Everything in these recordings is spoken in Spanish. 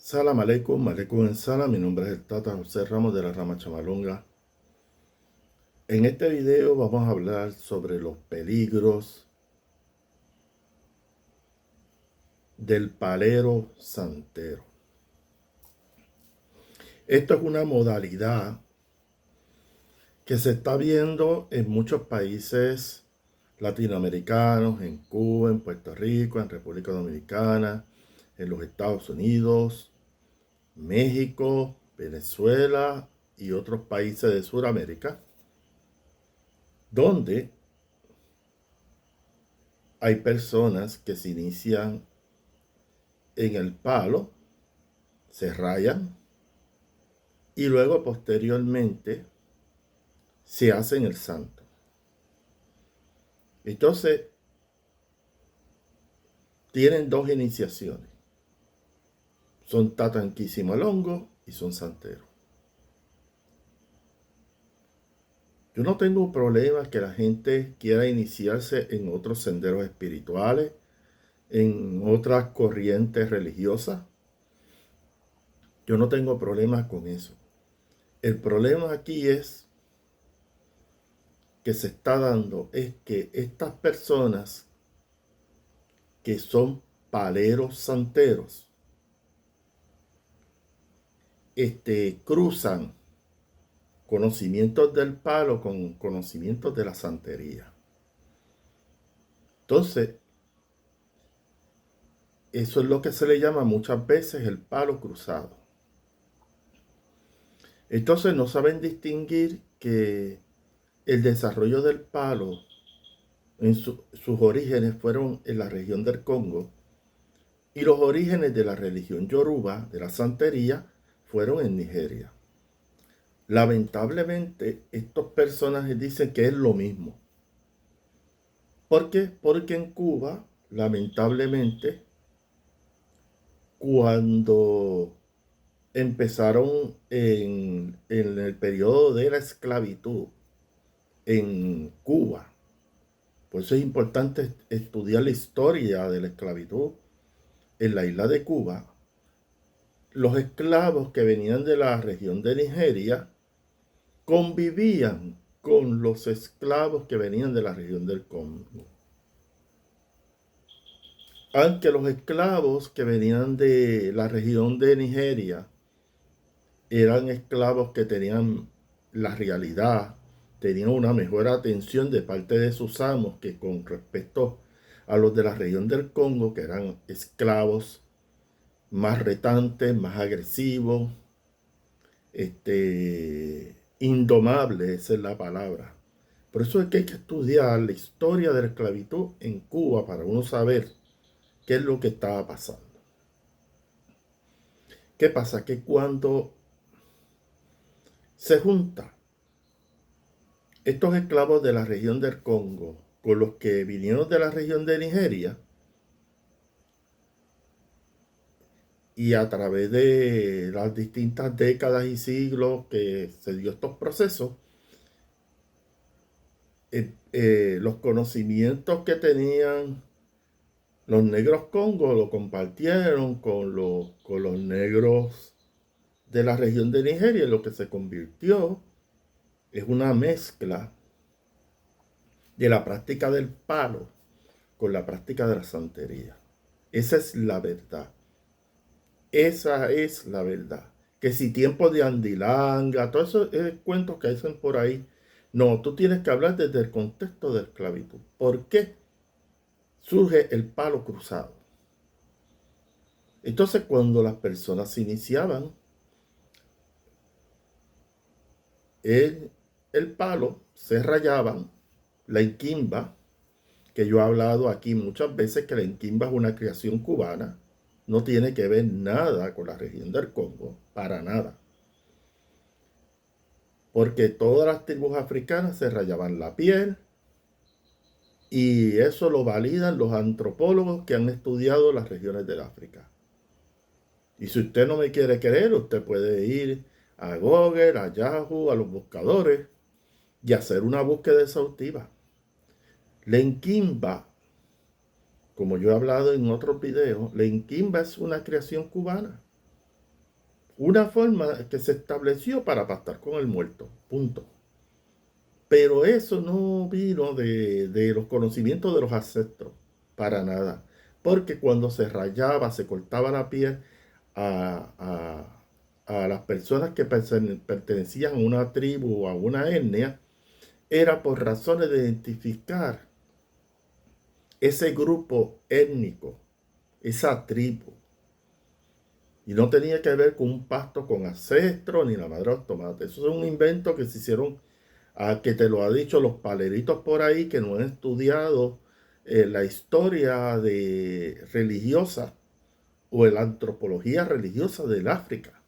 Salam aleikum, aleikum en salam. Mi nombre es el Tata José Ramos de la Rama Chamalonga. En este video vamos a hablar sobre los peligros del palero santero. Esto es una modalidad que se está viendo en muchos países latinoamericanos, en Cuba, en Puerto Rico, en República Dominicana, en los Estados Unidos, México, Venezuela y otros países de Sudamérica, donde hay personas que se inician en el palo, se rayan y luego posteriormente se hacen el santo. Entonces, tienen dos iniciaciones. Son tatanquisimalongo y son santeros. Yo no tengo problema que la gente quiera iniciarse en otros senderos espirituales, en otras corrientes religiosas. Yo no tengo problemas con eso. El problema aquí es que se está dando es que estas personas que son paleros santeros cruzan conocimientos del palo con conocimientos de la santería. Entonces, eso es lo que se le llama muchas veces el palo cruzado. Entonces no saben distinguir que el desarrollo del palo en sus orígenes fueron en la región del Congo y los orígenes de la religión yoruba, de la santería, fueron en Nigeria. Lamentablemente, estos personajes dicen que es lo mismo. ¿Por qué? Porque en Cuba, lamentablemente, cuando empezaron en el periodo de la esclavitud en Cuba, por eso es importante estudiar la historia de la esclavitud en la isla de Cuba. Los esclavos que venían de la región de Nigeria convivían con los esclavos que venían de la región del Congo. Aunque los esclavos que venían de la región de Nigeria eran esclavos que tenían la realidad, tenían una mejor atención de parte de sus amos que con respecto a los de la región del Congo, que eran esclavos más retantes, más agresivos, indomables, esa es la palabra. Por eso es que hay que estudiar la historia de la esclavitud en Cuba para uno saber qué es lo que estaba pasando. ¿Qué pasa? Que cuando se juntan estos esclavos de la región del Congo con los que vinieron de la región de Nigeria, y a través de las distintas décadas y siglos que se dio estos procesos, los conocimientos que tenían los negros Congo lo compartieron con los negros de la región de Nigeria, lo que se convirtió es una mezcla de la práctica del palo con la práctica de la santería. Esa es la verdad. Esa es la verdad. Que si tiempo de andilanga, todos esos cuentos que hacen por ahí, no, tú tienes que hablar desde el contexto de esclavitud. ¿Por qué surge el palo cruzado? Entonces, cuando las personas se iniciaban el palo, se rayaban, la enquimba, que yo he hablado aquí muchas veces que la enquimba es una creación cubana, no tiene que ver nada con la región del Congo, para nada. Porque todas las tribus africanas se rayaban la piel, y eso lo validan los antropólogos que han estudiado las regiones del África. Y si usted no me quiere creer, usted puede ir a Google, a Yahoo, a los buscadores y hacer una búsqueda exhaustiva. La enquimba, como yo he hablado en otros videos, la enquimba es una creación cubana. una forma que se estableció para pactar con el muerto, punto. Pero eso no vino de los conocimientos de los ancestros, para nada. Porque cuando se rayaba, se cortaba la piel a, a las personas que pertenecían a una tribu o a una etnia, era por razones de identificar ese grupo étnico, esa tribu. Y no tenía que ver con un pacto con ancestros ni la madre de los tomates. Eso es un invento que se hicieron, que te lo ha dicho los paleritos por ahí que no han estudiado la historia religiosa o la antropología religiosa del África,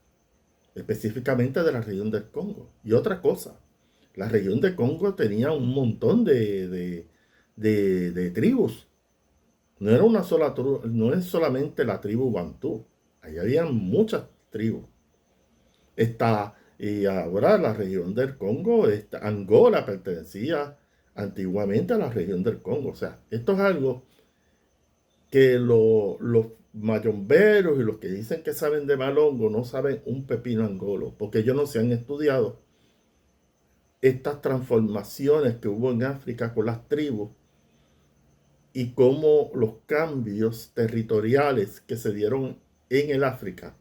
específicamente de la región del Congo. Y otra cosa, la región de Congo tenía un montón de tribus. No era una sola tribu, no es solamente la tribu Bantú. Ahí había muchas tribus. Y ahora la región del Congo, Angola pertenecía antiguamente a la región del Congo. O sea, esto es algo que los mayomberos y los que dicen que saben de malongo no saben un pepino angolo, porque ellos no se han estudiado estas transformaciones que hubo en África con las tribus y cómo los cambios territoriales que se dieron en el África,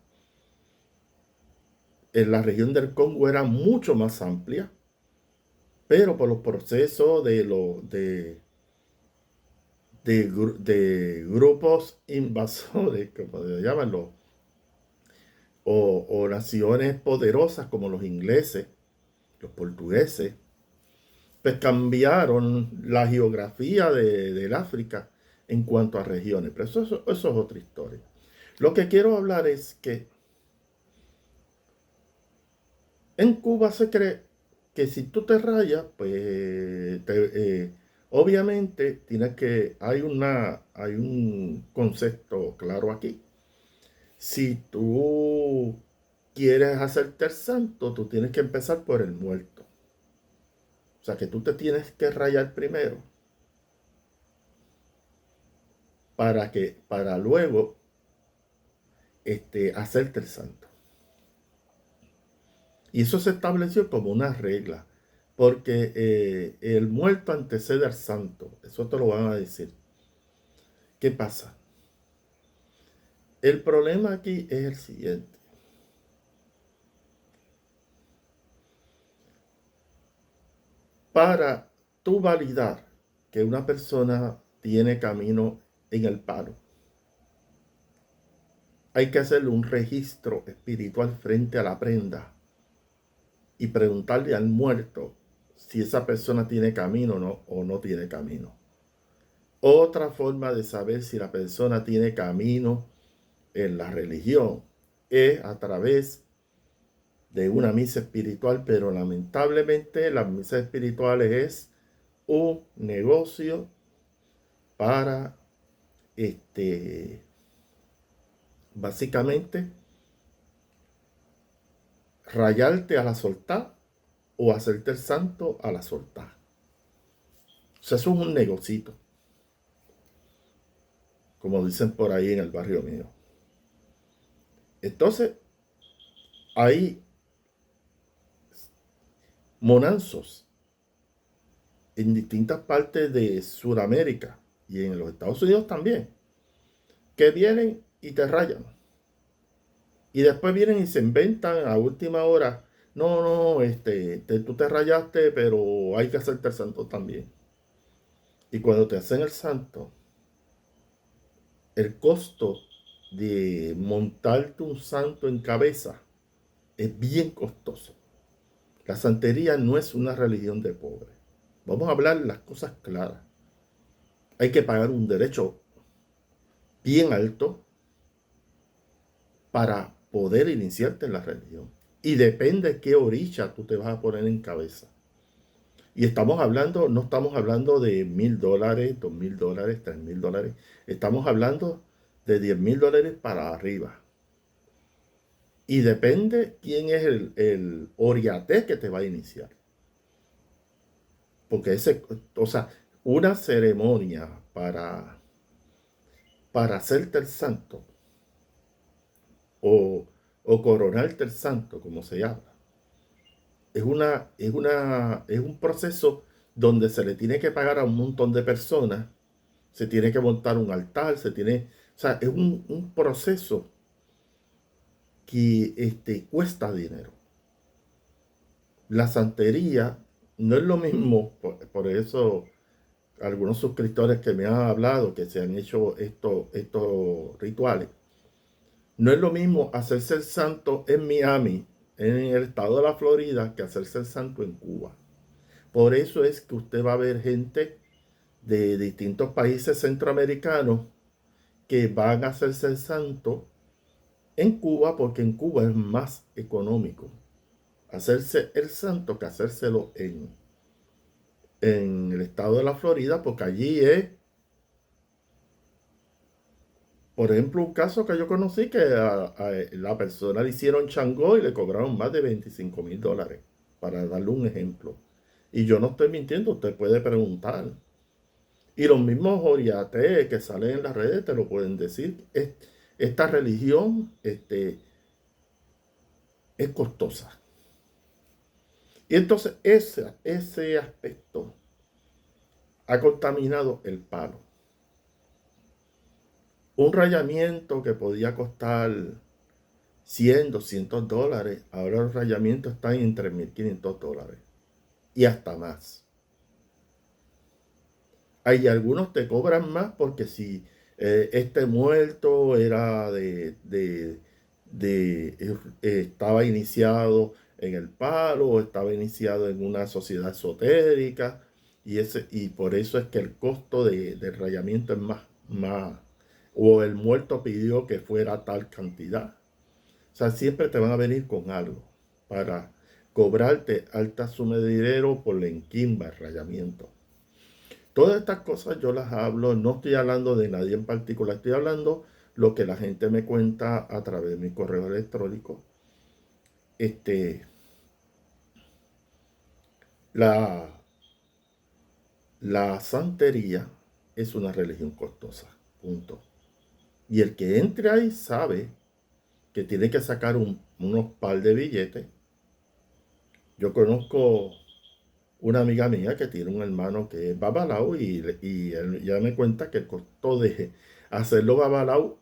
en la región del Congo era mucho más amplia, pero por los procesos de grupos invasores, como se llaman, o naciones poderosas como los ingleses, los portugueses, pues cambiaron la geografía del África en cuanto a regiones. Pero eso es otra historia. Lo que quiero hablar es que en Cuba se cree que si tú te rayas, pues obviamente hay un concepto claro aquí. Si tú quieres hacerte el santo, tú tienes que empezar por el muerto. O sea que tú te tienes que rayar primero para luego hacerte el santo. Y eso se estableció como una regla, porque el muerto antecede al santo. Eso te lo van a decir. ¿Qué pasa? El problema aquí es el siguiente. Para tú validar que una persona tiene camino en el palo, hay que hacerle un registro espiritual frente a la prenda y preguntarle al muerto si esa persona tiene camino o no tiene camino. Otra forma de saber si la persona tiene camino en la religión es a través de una misa espiritual, pero lamentablemente las misas espirituales es un negocio para básicamente rayarte a la soltá o hacerte el santo a la soltá. O sea, eso es un negocito, como dicen por ahí en el barrio mío. Entonces, hay monanzos en distintas partes de Sudamérica y en los Estados Unidos también, que vienen y te rayan. Y después vienen y se inventan a última hora. No, no, tú te rayaste, pero hay que hacerte el santo también. Y cuando te hacen el santo, el costo de montarte un santo en cabeza es bien costoso. La santería no es una religión de pobres. Vamos a hablar las cosas claras. Hay que pagar un derecho bien alto para poder iniciarte en la religión. Y depende qué orilla tú te vas a poner en cabeza. Y no estamos hablando de $1,000, $2,000, $3,000. Estamos hablando de $10,000 para arriba. Y depende quién es el oriate que te va a iniciar. Porque una ceremonia para hacerte el santo o o coronarte el santo, como se llama. Es un proceso donde se le tiene que pagar a un montón de personas, se tiene que montar un altar, o sea, es un proceso que cuesta dinero. La santería no es lo mismo, por eso algunos suscriptores que me han hablado que se han hecho estos rituales, no es lo mismo hacerse el santo en Miami, en el estado de la Florida, que hacerse el santo en Cuba. Por eso es que usted va a ver gente de distintos países centroamericanos que van a hacerse el santo en Cuba, porque en Cuba es más económico hacerse el santo que hacérselo en el estado de la Florida, porque allí es, por ejemplo, un caso que yo conocí que a la persona le hicieron changó y le cobraron más de $25,000, para darle un ejemplo. Y yo no estoy mintiendo, usted puede preguntar. Y los mismos oriates que salen en las redes te lo pueden decir. Esta religión es costosa. Y entonces ese aspecto ha contaminado el palo. Un rayamiento que podía costar $100, $200, ahora los rayamientos están en $3,500 y hasta más. Hay algunos te cobran más porque si este muerto era estaba iniciado en el palo o estaba iniciado en una sociedad esotérica y por eso es que el costo del rayamiento es más, o el muerto pidió que fuera tal cantidad. O sea, siempre te van a venir con algo para cobrarte alta suma de dinero por la enquimba, el rayamiento. Todas estas cosas yo las hablo, no estoy hablando de nadie en particular, estoy hablando lo que la gente me cuenta a través de mi correo electrónico. La, la santería es una religión costosa, punto. Y el que entre ahí sabe que tiene que sacar unos par de billetes. Yo conozco una amiga mía que tiene un hermano que es babalao y ya me cuenta que el costo de hacerlo babalao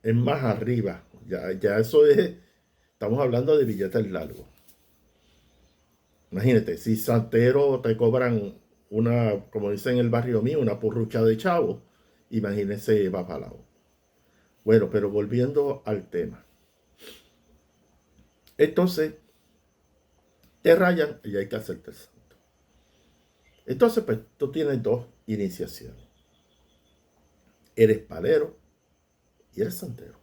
es más arriba. Ya eso es, estamos hablando de billetes largos. Imagínate, si santero te cobran como dicen en el barrio mío, una purrucha de chavo, imagínese babalao. Bueno, pero volviendo al tema. Entonces, te rayan y hay que hacerte el santo. Entonces, pues tú tienes dos iniciaciones. Eres palero y eres santero.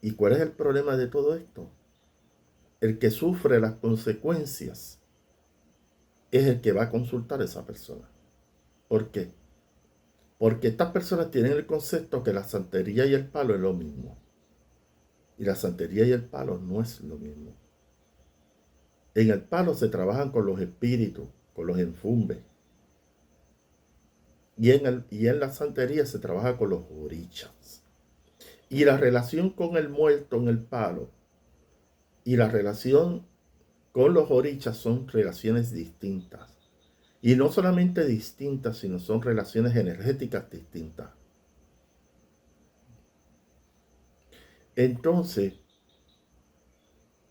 ¿Y cuál es el problema de todo esto? El que sufre las consecuencias es el que va a consultar a esa persona. ¿Por qué? Porque estas personas tienen el concepto que la santería y el palo es lo mismo. Y la santería y el palo no es lo mismo. En el palo se trabajan con los espíritus, con los enfumbes. Y en la santería se trabaja con los orichas. Y la relación con el muerto en el palo y la relación con los orichas son relaciones distintas. Y no solamente distintas, sino son relaciones energéticas distintas. Entonces,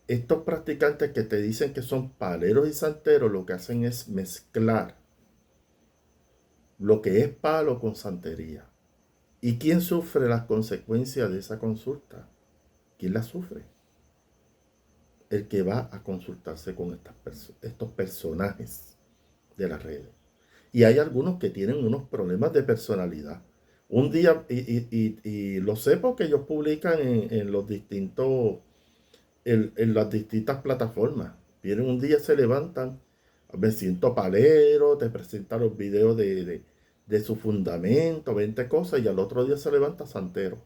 estos practicantes que te dicen que son paleros y santeros, lo que hacen es mezclar lo que es palo con santería. ¿Y quién sufre las consecuencias de esa consulta? ¿Quién la sufre? El que va a consultarse con estos personajes de las redes. Y hay algunos que tienen unos problemas de personalidad. Un día, y lo sé porque ellos publican en los distintos, en las distintas plataformas. Vienen un día, se levantan, me siento palero, te presentan los videos de su fundamento, 20 cosas, y al otro día se levanta santero.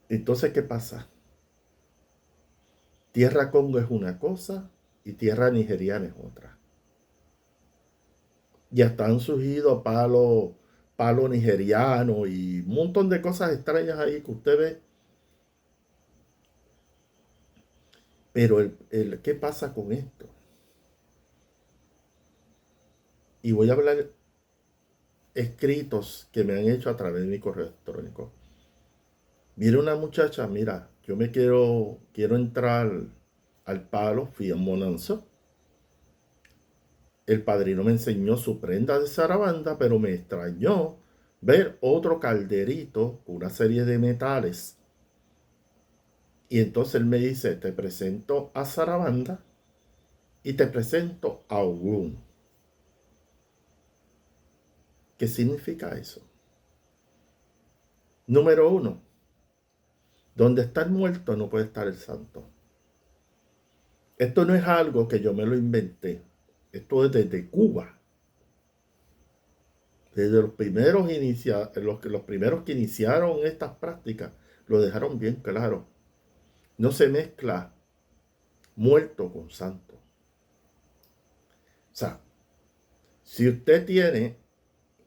Entonces, ¿qué pasa? Tierra Congo es una cosa y tierra nigeriana es otra. Y hasta han surgido palo nigeriano y un montón de cosas extrañas ahí que usted ve. Pero ¿qué pasa con esto? Y voy a hablar escritos que me han hecho a través de mi correo electrónico. Viene una muchacha, mira, yo quiero entrar al palo, fui a Monanzo. El padrino me enseñó su prenda de zarabanda, pero me extrañó ver otro calderito con una serie de metales. Y entonces él me dice, te presento a zarabanda y te presento a Ogún. ¿Qué significa eso? Número uno, donde está el muerto no puede estar el santo. Esto no es algo que yo me lo inventé. Esto es desde Cuba. Desde los primeros que iniciaron estas prácticas, lo dejaron bien claro. No se mezcla muerto con santo. O sea, si usted tiene,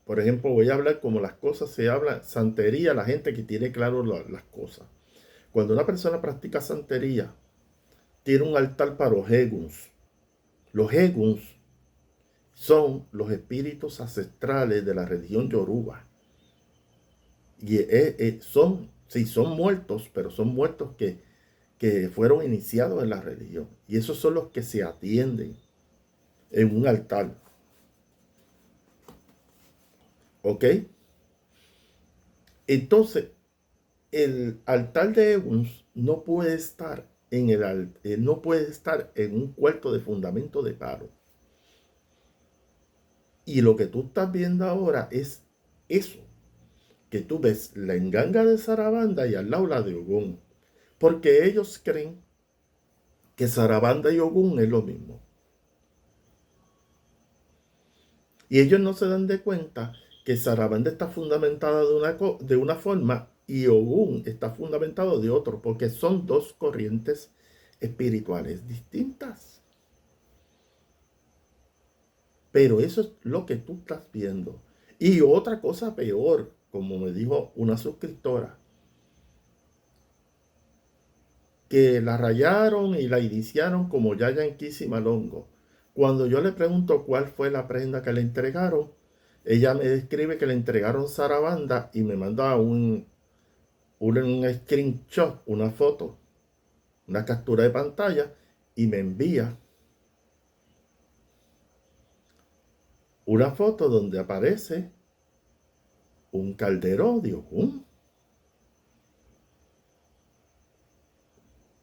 por ejemplo, voy a hablar como las cosas se hablan, santería, la gente que tiene claro las cosas. Cuando una persona practica santería, tiene un altar para los eguns. Los eguns son los espíritus ancestrales de la religión yoruba. Y sí, son muertos, pero son muertos que fueron iniciados en la religión. Y esos son los que se atienden en un altar. ¿Ok? Entonces, el altar de Eguns no puede estar no puede estar en un cuarto de fundamento de palo. Y lo que tú estás viendo ahora es eso, que tú ves la enganga de Sarabanda y al lado la de Ogún, porque ellos creen que Sarabanda y Ogún es lo mismo. Y ellos no se dan de cuenta que Sarabanda está fundamentada de una forma y Ogún está fundamentado de otro, porque son dos corrientes espirituales distintas. Pero eso es lo que tú estás viendo. Y otra cosa peor, como me dijo una suscriptora, que la rayaron y la iniciaron como Yaya en Malongo. Cuando yo le pregunto cuál fue la prenda que le entregaron, ella me describe que le entregaron Sarabanda y me manda un screenshot, una foto, una captura de pantalla y me envía una foto donde aparece un caldero de Ogún.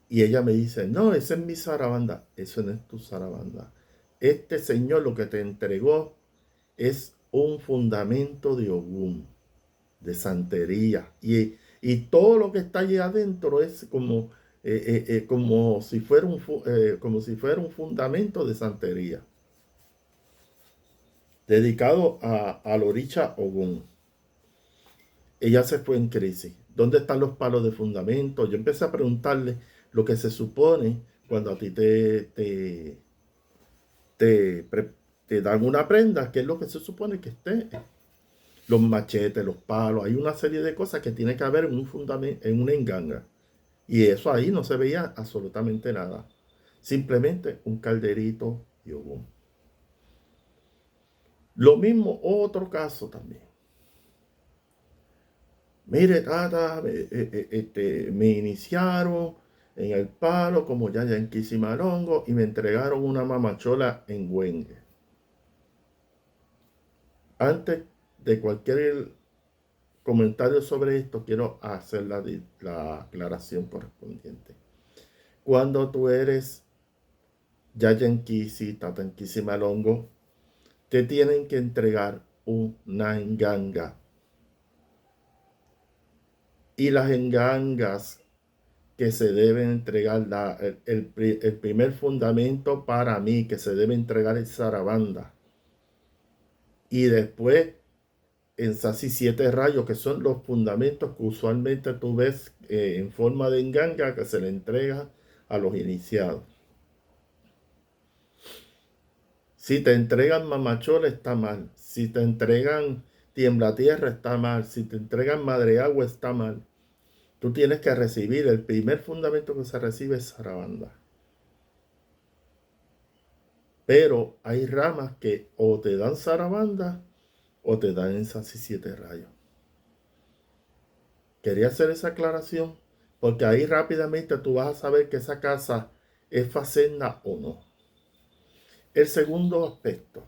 Y ella me dice, no, esa es mi zarabanda. Eso no es tu zarabanda. Este señor lo que te entregó es un fundamento de Ogún, de santería. Y todo lo que está allí adentro es como si fuera como si fuera un fundamento de santería. Dedicado al Oricha Ogún. Ella se fue en crisis. ¿Dónde están los palos de fundamento? Yo empecé a preguntarle lo que se supone cuando a ti te, te dan una prenda, ¿qué es lo que se supone que esté? Los machetes, los palos, hay una serie de cosas que tiene que haber en un fundamento, en una enganga. Y eso ahí no se veía absolutamente nada. Simplemente un calderito y ogún. Lo mismo, otro caso también. Mire, tata, me iniciaron en el palo como Yaya en Quisimalongo y me entregaron una mamachola en Güengue. Antes de cualquier comentario sobre esto, quiero hacer la aclaración correspondiente. Cuando tú eres Yaya en Quisi, tata en Quisimalongo, te tienen que entregar una enganga. Y las engangas que se deben entregar, el primer fundamento para mí que se debe entregar es Sarabanda. Y después en Sasi 7 rayos, que son los fundamentos que usualmente tú ves en forma de enganga que se le entrega a los iniciados. Si te entregan mamachola está mal. Si te entregan tiembla tierra está mal. Si te entregan madre agua está mal. Tú tienes que recibir, el primer fundamento que se recibe es Sarabanda. Pero hay ramas que o te dan zarabanda o te dan esas 7 rayos. Quería hacer esa aclaración porque ahí rápidamente tú vas a saber que esa casa es facenda o no. El segundo aspecto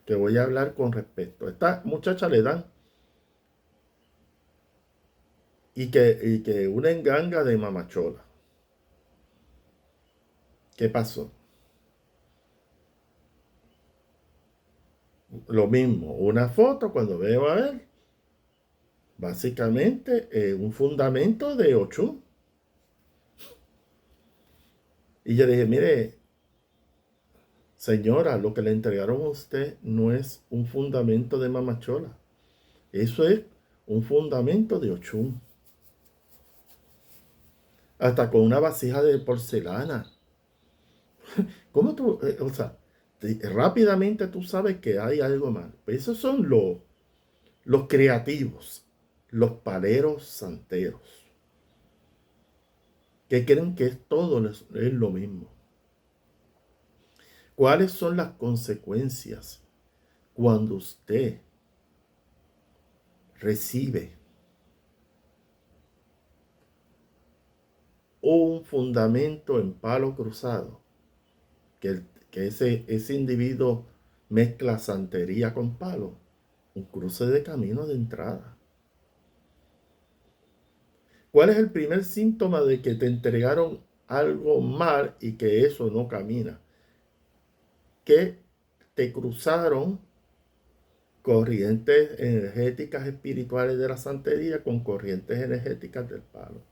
que voy a hablar con respecto. Esta muchacha le dan y que una enganga de mamachola. ¿Qué pasó? Lo mismo, una foto cuando veo a ver, básicamente un fundamento de 8. Y yo dije, mire, señora, lo que le entregaron a usted no es un fundamento de mamachola. Eso es un fundamento de ochún. Hasta con una vasija de porcelana. ¿Cómo tú, o sea, rápidamente tú sabes que hay algo mal? Pues esos son los creativos, los paleros santeros, que creen que todo es lo mismo. ¿Cuáles son las consecuencias cuando usted recibe un fundamento en palo cruzado? Que ese individuo mezcla santería con palo, un cruce de camino de entrada. ¿Cuál es el primer síntoma de que te entregaron algo mal y que eso no camina? Que te cruzaron corrientes energéticas espirituales de la santería con corrientes energéticas del palo.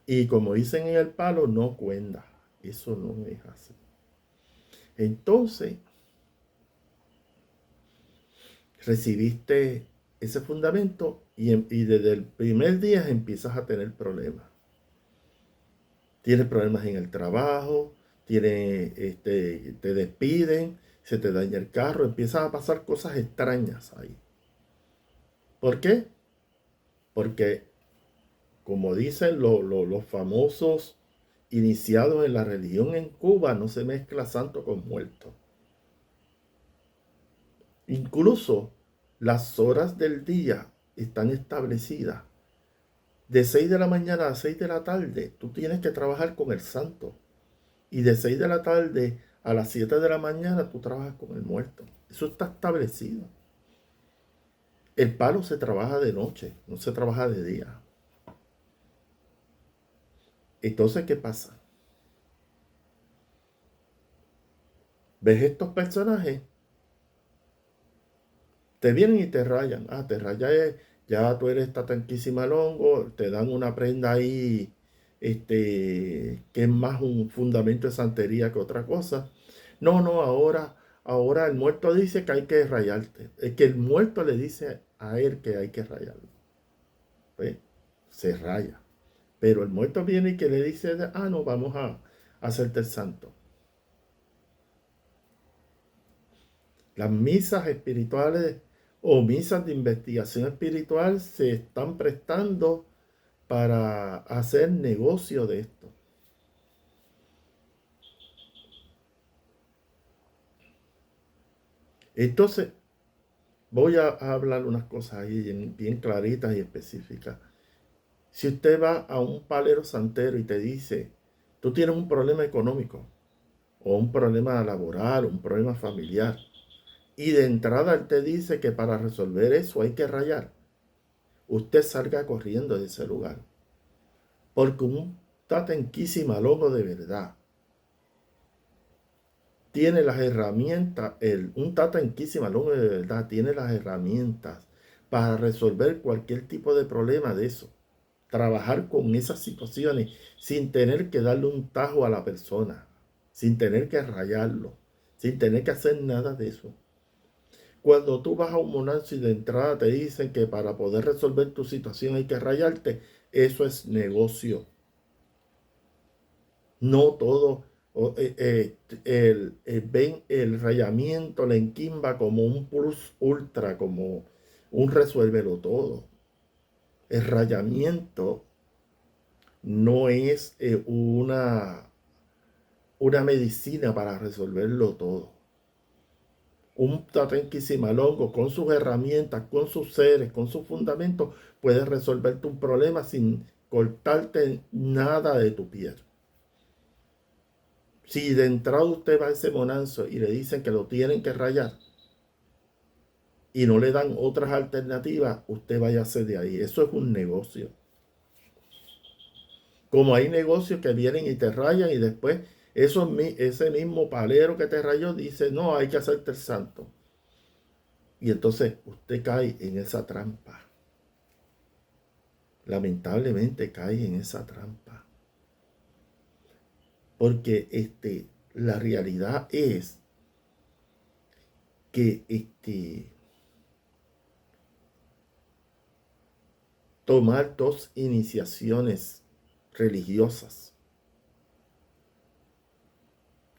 Y como dicen en el palo, no cuenta. Eso no es así. Entonces, recibiste ese fundamento y desde el primer día empiezas a tener problemas. Tienes problemas en el trabajo, te despiden, se te daña el carro, empiezan a pasar cosas extrañas ahí. ¿Por qué? Porque, como dicen los famosos iniciados en la religión en Cuba, no se mezcla santo con muerto. Incluso las horas del día están establecidas. De 6 de la mañana a 6 de la tarde, tú tienes que trabajar con el santo. Y de 6 de la tarde a las 7 de la mañana, tú trabajas con el muerto. Eso está establecido. El palo se trabaja de noche, no se trabaja de día. Entonces, ¿qué pasa? ¿Ves estos personajes? Te vienen y te rayan. Ah, te raya ya tú eres tatanquísima longo, te dan una prenda ahí, que es más un fundamento de santería que otra cosa. No, no, ahora el muerto dice que hay que rayarte. Es que el muerto le dice a él que hay que rayarlo. Pues, se raya. Pero el muerto viene y que le dice, ah, no, vamos a hacerte el santo. Las misas espirituales o misas de investigación espiritual se están prestando para hacer negocio de esto. Entonces, voy a hablar unas cosas ahí bien claritas y específicas. Si usted va a un palero santero y te dice, tú tienes un problema económico, o un problema laboral, un problema familiar, y de entrada él te dice que para resolver eso hay que rayar, usted salga corriendo de ese lugar. Porque un tatenquísimo de verdad tiene las herramientas, un tatenquísimo de verdad tiene las herramientas para resolver cualquier tipo de problema de eso. Trabajar con esas situaciones sin tener que darle un tajo a la persona, sin tener que rayarlo, sin tener que hacer nada de eso. Cuando tú vas a un monarca y de entrada te dicen que para poder resolver tu situación hay que rayarte, eso es negocio. No todo ven el rayamiento, la enquimba como un plus ultra, como un resuélvelo todo. El rayamiento no es una medicina para resolverlo todo. Un tatenquisimalongo con sus herramientas, con sus seres, con sus fundamentos, puede resolverte un problema sin cortarte nada de tu piel. Si de entrada usted va a ese monanzo y le dicen que lo tienen que rayar y no le dan otras alternativas, usted váyase de ahí. Eso es un negocio. Como hay negocios que vienen y te rayan y después ese mismo palero que te rayó dice, no, hay que hacerte el santo. Y entonces usted cae en esa trampa. Lamentablemente cae en esa trampa. Porque la realidad es que tomar 2 iniciaciones religiosas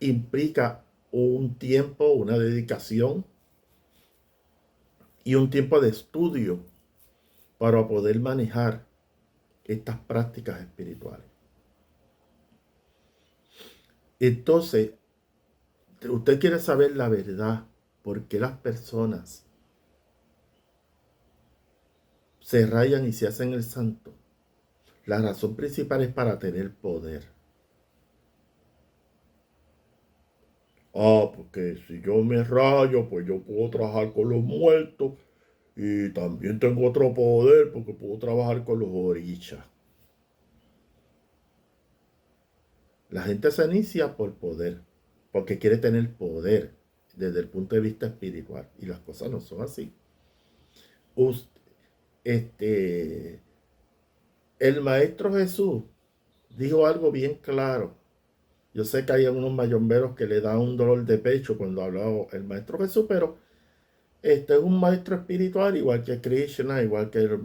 implica un tiempo, una dedicación y un tiempo de estudio para poder manejar estas prácticas espirituales. Entonces, usted quiere saber la verdad, por qué las personas se rayan y se hacen el santo. La razón principal es para tener poder. Porque si yo me rayo, pues yo puedo trabajar con los muertos y también tengo otro poder porque puedo trabajar con los orishas. La gente se inicia por poder, porque quiere tener poder desde el punto de vista espiritual y las cosas no son así. El Maestro Jesús dijo algo bien claro. Yo sé que hay algunos mayomberos que le da un dolor de pecho cuando hablaba el Maestro Jesús, pero este es un maestro espiritual, igual que Krishna, igual que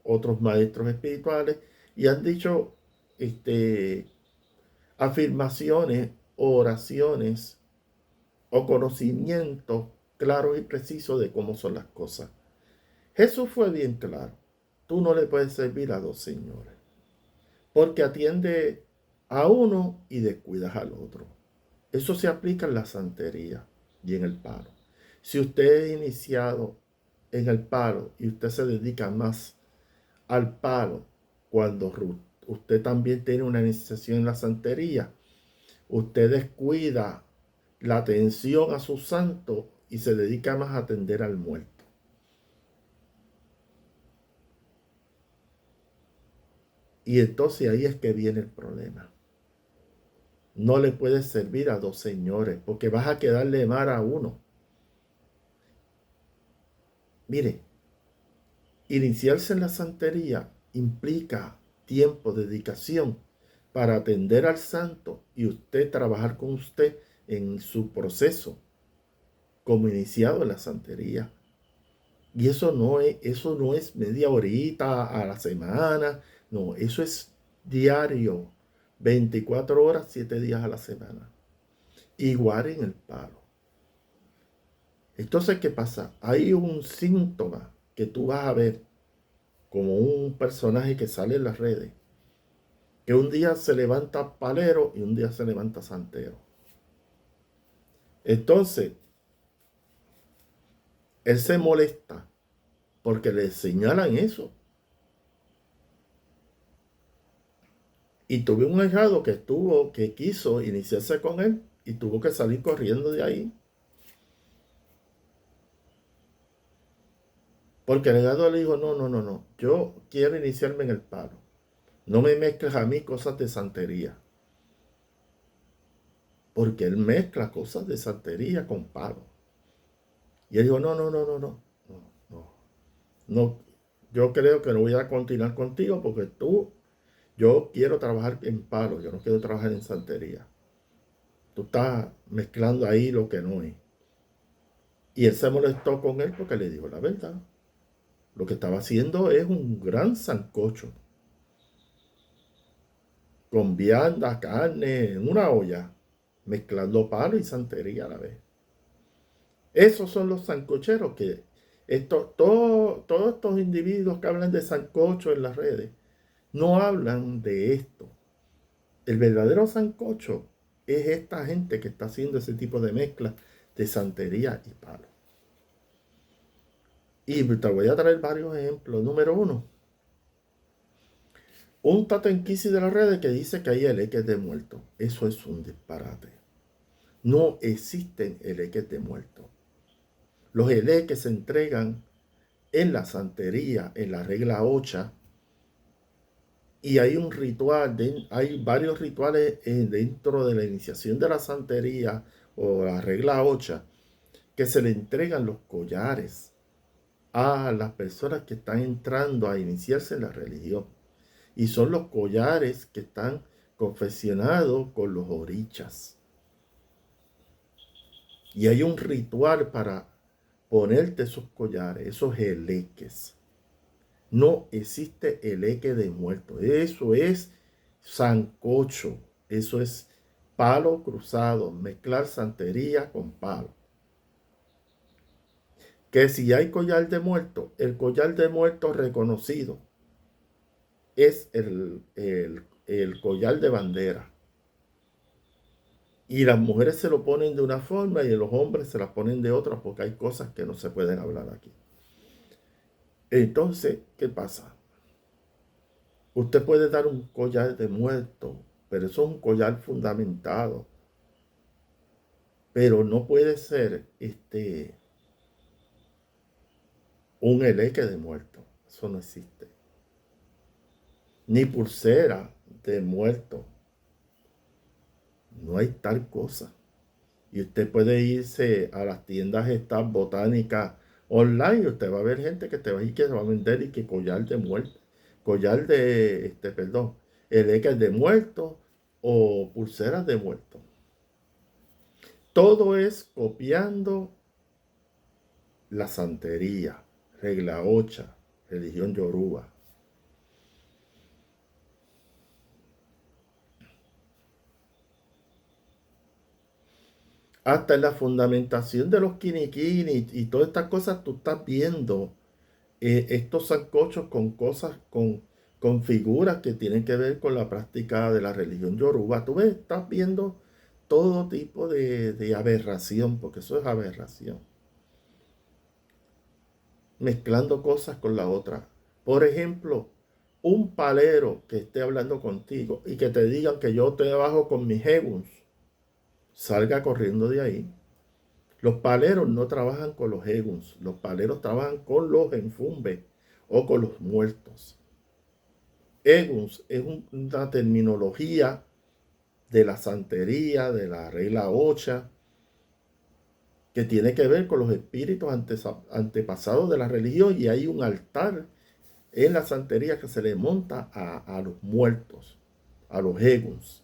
otros maestros espirituales, y han dicho afirmaciones, oraciones o conocimientos claros y precisos de cómo son las cosas. Jesús fue bien claro. Tú no le puedes servir a 2 señores, porque atiende a uno y descuidas al otro. Eso se aplica en la santería y en el palo. Si usted es iniciado en el palo y usted se dedica más al palo, cuando usted también tiene una iniciación en la santería, usted descuida la atención a su santo y se dedica más a atender al muerto. Y entonces ahí es que viene el problema. No le puedes servir a 2 señores porque vas a quedarle mal a uno. Mire, iniciarse en la santería implica tiempo, dedicación para atender al santo y usted trabajar con usted en su proceso como iniciado en la santería. Y eso no es media horita a la semana, no, eso es diario, 24 horas, 7 días a la semana. Igual en el palo. Entonces, ¿qué pasa? Hay un síntoma que tú vas a ver como un personaje que sale en las redes, que un día se levanta palero y un día se levanta santero. Entonces, él se molesta porque le señalan eso. Y tuve un ahijado que quiso iniciarse con él y tuvo que salir corriendo de ahí. Porque el ahijado le dijo, no, yo quiero iniciarme en el palo. No me mezcles a mí cosas de santería. Porque él mezcla cosas de santería con palo. Y él dijo, no, yo creo que no voy a continuar contigo porque yo quiero trabajar en palo, yo no quiero trabajar en santería. Tú estás mezclando ahí lo que no es. Y él se molestó con él porque le dijo la verdad. Lo que estaba haciendo es un gran sancocho. Con vianda, carne, en una olla. Mezclando palo y santería a la vez. Esos son los sancocheros que todos estos individuos que hablan de sancocho en las redes no hablan de esto. El verdadero sancocho es esta gente que está haciendo ese tipo de mezcla de santería y palo. Y te voy a traer varios ejemplos. Número 1, un tatenquisi de las redes que dice que hay eleques de muertos. Eso es un disparate. No existen eleques de muertos. Los eleques se entregan en la santería, en la regla 8, y hay un ritual, hay varios rituales dentro de la iniciación de la santería o la regla 8, que se le entregan los collares a las personas que están entrando a iniciarse en la religión. Y son los collares que están confeccionados con los orichas. Y hay un ritual para ponerte esos collares, esos eleques. No existe eleque de muerto. Eso es sancocho. Eso es palo cruzado. Mezclar santería con palo. Que si hay collar de muerto, el collar de muerto reconocido es el collar de bandera. Y las mujeres se lo ponen de una forma y los hombres se las ponen de otra, porque hay cosas que no se pueden hablar aquí. Entonces, ¿qué pasa? Usted puede dar un collar de muerto, pero eso es un collar fundamentado. Pero no puede ser un eleque de muerto. Eso no existe. Ni pulsera de muerto. No hay tal cosa. Y usted puede irse a las tiendas estas botánicas online y usted va a ver gente que te va a ir que se va a vender y que collar de muerto, collar de, eleques de muerto o pulseras de muerto. Todo es copiando la santería, regla 8, religión yoruba. Hasta en la fundamentación de los kiniquini y todas estas cosas, tú estás viendo estos sancochos con cosas, con figuras que tienen que ver con la práctica de la religión yoruba. Tú ves, estás viendo todo tipo de aberración, porque eso es aberración. Mezclando cosas con la otra. Por ejemplo, un palero que esté hablando contigo y que te digan que yo trabajo con mis heguns, salga corriendo de ahí. Los paleros no trabajan con los heguns, los paleros trabajan con los enfumbes o con los muertos. Eguns es una terminología de la santería, de la regla 8, que tiene que ver con los espíritus antepasados de la religión, y hay un altar en la santería que se le monta a los muertos, a los eguns.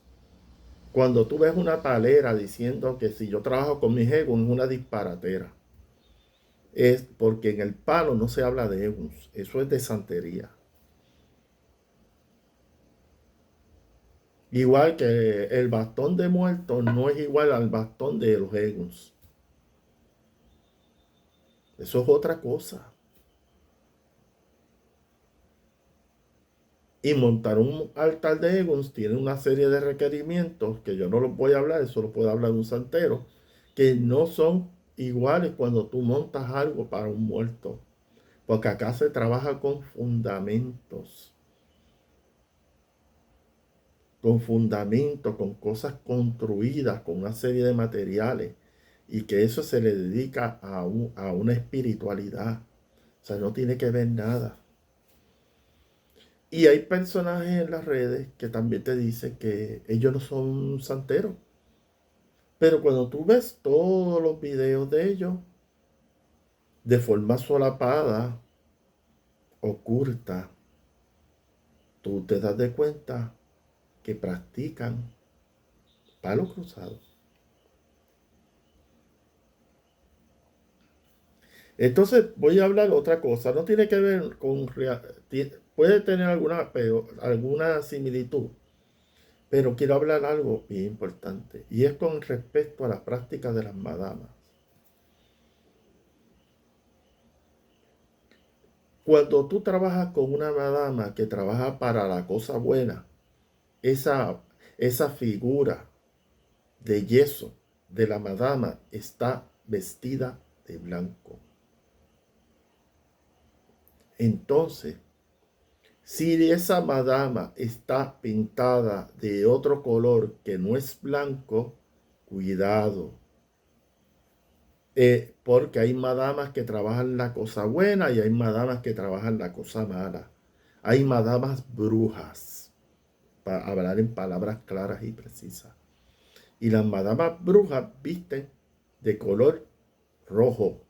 Cuando tú ves una palera diciendo que si yo trabajo con mis eguns es una disparatera, es porque en el palo no se habla de eguns, eso es de santería. Igual que el bastón de muertos no es igual al bastón de los eguns. Eso es otra cosa. Y montar un altar de eguns tiene una serie de requerimientos que yo no los voy a hablar, eso lo puede hablar un santero, que no son iguales cuando tú montas algo para un muerto. Porque acá se trabaja con fundamentos. Con fundamentos, con cosas construidas, con una serie de materiales. Y que eso se le dedica a una espiritualidad. O sea, no tiene que ver nada. Y hay personajes en las redes que también te dicen que ellos no son santeros. Pero cuando tú ves todos los videos de ellos, de forma solapada, oculta, tú te das de cuenta que practican palo cruzado. Entonces voy a hablar otra cosa. No tiene que ver con... Puede tener alguna similitud. Pero quiero hablar algo bien importante. Y es con respecto a la práctica de las madamas. Cuando tú trabajas con una madama que trabaja para la cosa buena, esa figura de yeso de la madama está vestida de blanco. Entonces, si esa madama está pintada de otro color que no es blanco, cuidado. Porque hay madamas que trabajan la cosa buena y hay madamas que trabajan la cosa mala. Hay madamas brujas, para hablar en palabras claras y precisas. Y las madamas brujas visten de color rojo,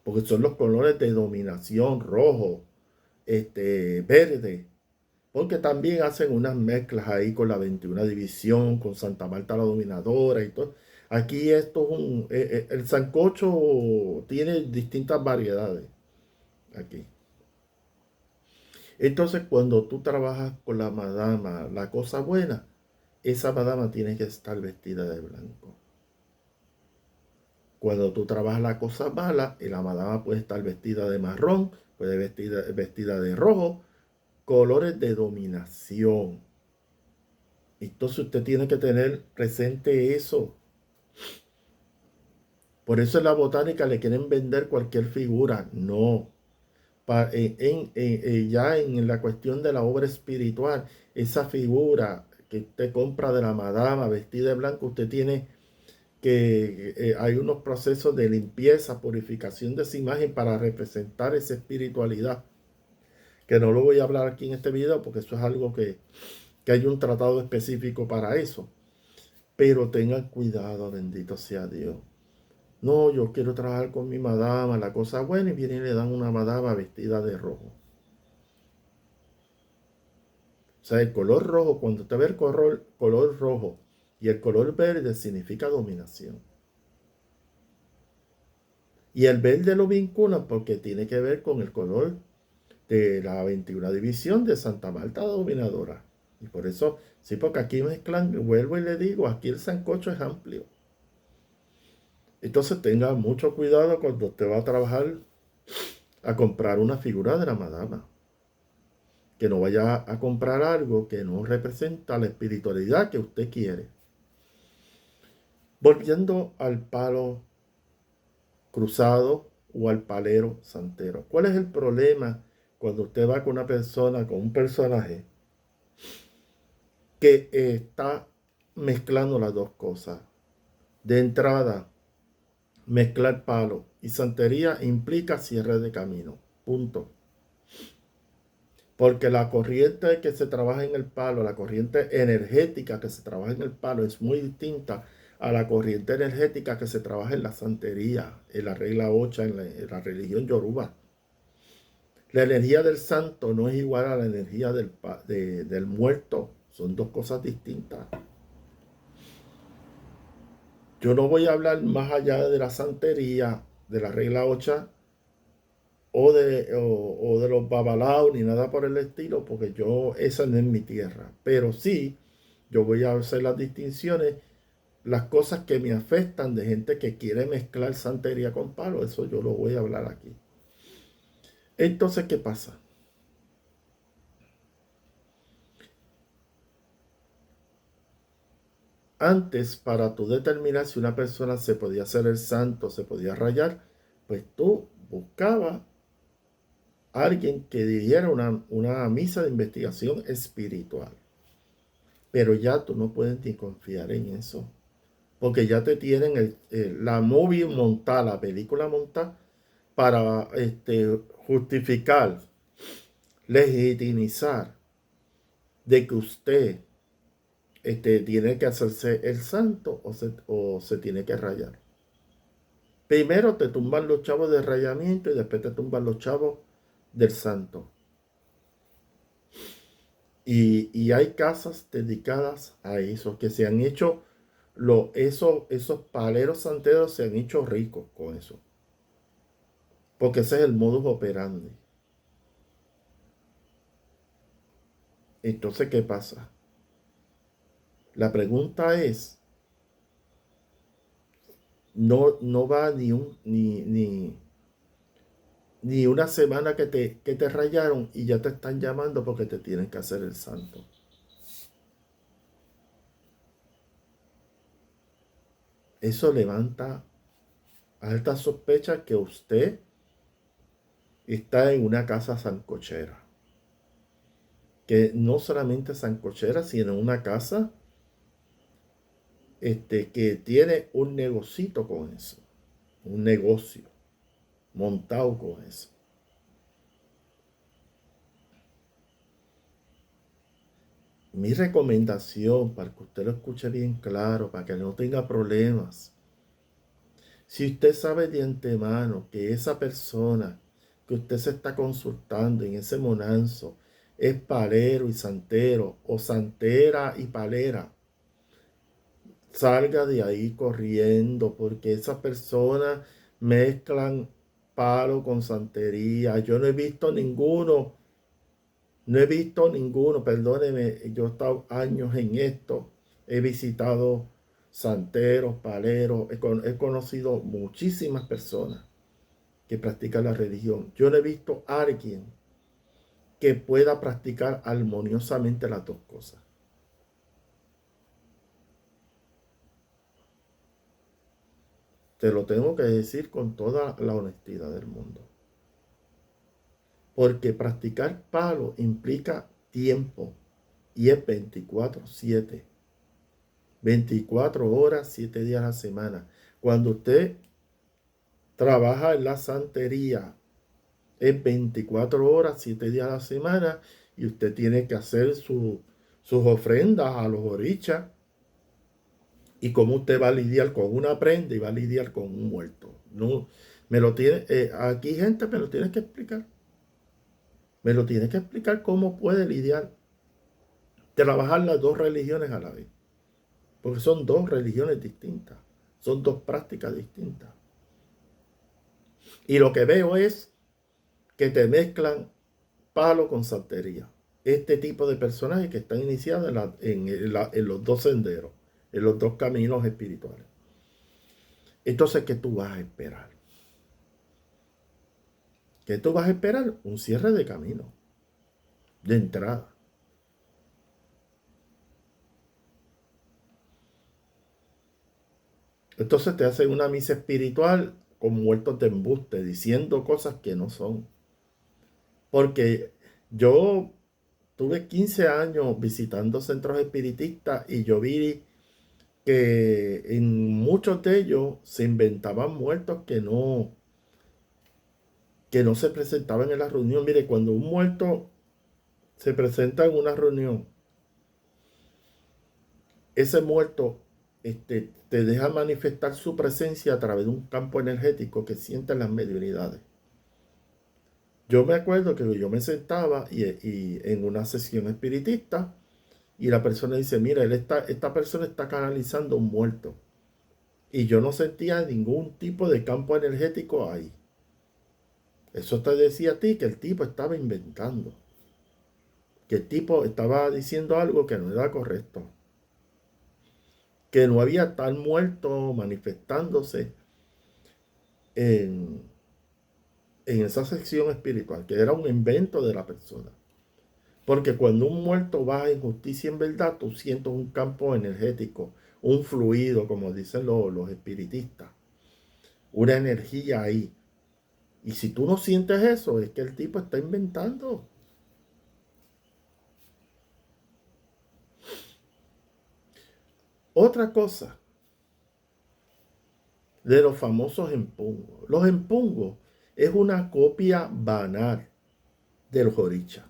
porque son los colores de dominación, rojo, verde, porque también hacen unas mezclas ahí con la 21 División, con Santa Marta la Dominadora y todo. Aquí esto es el sancocho tiene distintas variedades aquí. Entonces, cuando tú trabajas con la madama, la cosa buena, esa madama tiene que estar vestida de blanco. Cuando tú trabajas la cosa mala, la madama puede estar vestida de marrón, puede vestida de rojo, colores de dominación. Entonces usted tiene que tener presente eso. Por eso en la botánica le quieren vender cualquier figura. No. Ya en la cuestión de la obra espiritual, esa figura que usted compra de la madama vestida de blanco, usted tiene que hay unos procesos de limpieza, purificación de esa imagen para representar esa espiritualidad. Que no lo voy a hablar aquí en este video porque eso es algo que hay un tratado específico para eso. Pero tengan cuidado, bendito sea Dios. No, yo quiero trabajar con mi madama, la cosa buena, y vienen y le dan una madama vestida de rojo. O sea, el color rojo, cuando usted ve el color rojo y el color verde, significa dominación. Y el verde lo vinculan porque tiene que ver con el color de la 21 División de Santa Marta Dominadora. Y por eso, sí, porque aquí mezclan, vuelvo y le digo, aquí el sancocho es amplio. Entonces tenga mucho cuidado cuando usted va a trabajar a comprar una figura de la madama. Que no vaya a comprar algo que no representa la espiritualidad que usted quiere. Volviendo al palo cruzado o al palero santero. ¿Cuál es el problema cuando usted va con una persona, con un personaje que está mezclando las dos cosas? De entrada, mezclar palo y santería implica cierre de camino. Punto. Porque la corriente que se trabaja en el palo, la corriente energética que se trabaja en el palo es muy distinta a la corriente energética que se trabaja en la santería, en la regla 8, en la religión yoruba. La energía del santo no es igual a la energía del muerto. Son dos cosas distintas. Yo no voy a hablar más allá de la santería, de la regla 8, o de los babalaos, ni nada por el estilo, porque esa no es mi tierra. Pero sí, yo voy a hacer las distinciones, las cosas que me afectan de gente que quiere mezclar santería con palo, eso yo lo voy a hablar aquí. Entonces, ¿qué pasa? Antes, para tú determinar si una persona se podía hacer el santo, se podía rayar, pues tú buscabas a alguien que diera una misa de investigación espiritual. Pero ya tú no puedes ni confiar en eso. Porque ya te tienen la movie montada, la película montada, para justificar, legitimizar de que usted tiene que hacerse el santo o se tiene que rayar. Primero te tumban los chavos de rayamiento y después te tumban los chavos del santo. Y hay casas dedicadas a eso, que se han hecho, esos paleros santeros se han hecho ricos con eso. Porque ese es el modus operandi. Entonces, ¿qué pasa? La pregunta es, no va ni una semana que te rayaron y ya te están llamando porque te tienen que hacer el santo. eso levanta altas sospechas que usted está en una casa sancochera. Que no solamente sancochera, sino una casa que tiene un negocito con eso. Un negocio montado con eso. Mi recomendación para que usted lo escuche bien claro, para que no tenga problemas. Si usted sabe de antemano que esa persona que usted se está consultando en ese monanzo es palero y santero o santera y palera, salga de ahí corriendo porque esas personas mezclan palo con santería. Yo no he visto ninguno, perdóneme, yo he estado años en esto, he visitado santeros, paleros, he conocido muchísimas personas que practican la religión. Yo no he visto a alguien que pueda practicar armoniosamente las dos cosas. Te lo tengo que decir con toda la honestidad del mundo. Porque practicar palo implica tiempo y es 24/7. 24 horas, 7 días a la semana. Cuando usted trabaja en la santería, es 24 horas, 7 días a la semana y usted tiene que hacer sus ofrendas a los orichas. Y cómo usted va a lidiar con una prenda y va a lidiar con un muerto. No, me lo tiene, aquí gente me lo tiene que explicar. Me lo tiene que explicar cómo puede lidiar, trabajar las dos religiones a la vez. Porque son dos religiones distintas. Son dos prácticas distintas. Y lo que veo es que te mezclan palo con santería. Este tipo de personajes que están iniciados en los dos senderos, en los dos caminos espirituales. Entonces, ¿qué tú vas a esperar? ¿Qué tú vas a esperar? Un cierre de camino, de entrada. Entonces te hacen una misa espiritual con muertos de embuste, diciendo cosas que no son. Porque yo tuve 15 años visitando centros espiritistas y yo vi que en muchos de ellos se inventaban muertos que no se presentaban en la reunión. Mire, cuando un muerto se presenta en una reunión, ese muerto te deja manifestar su presencia a través de un campo energético que sienten las mediunidades. Yo me acuerdo que yo me sentaba y en una sesión espiritista y la persona dice, mira, esta persona está canalizando un muerto. Y yo no sentía ningún tipo de campo energético ahí. Eso te decía a ti que el tipo estaba inventando. Que el tipo estaba diciendo algo que no era correcto. Que no había tal muerto manifestándose en esa sección espiritual. Que era un invento de la persona. Porque cuando un muerto va en justicia en verdad, tú sientes un campo energético, un fluido, como dicen los espiritistas. Una energía ahí. Y si tú no sientes eso, es que el tipo está inventando. Otra cosa de los famosos empungos. Los empungos es una copia banal de los orichas.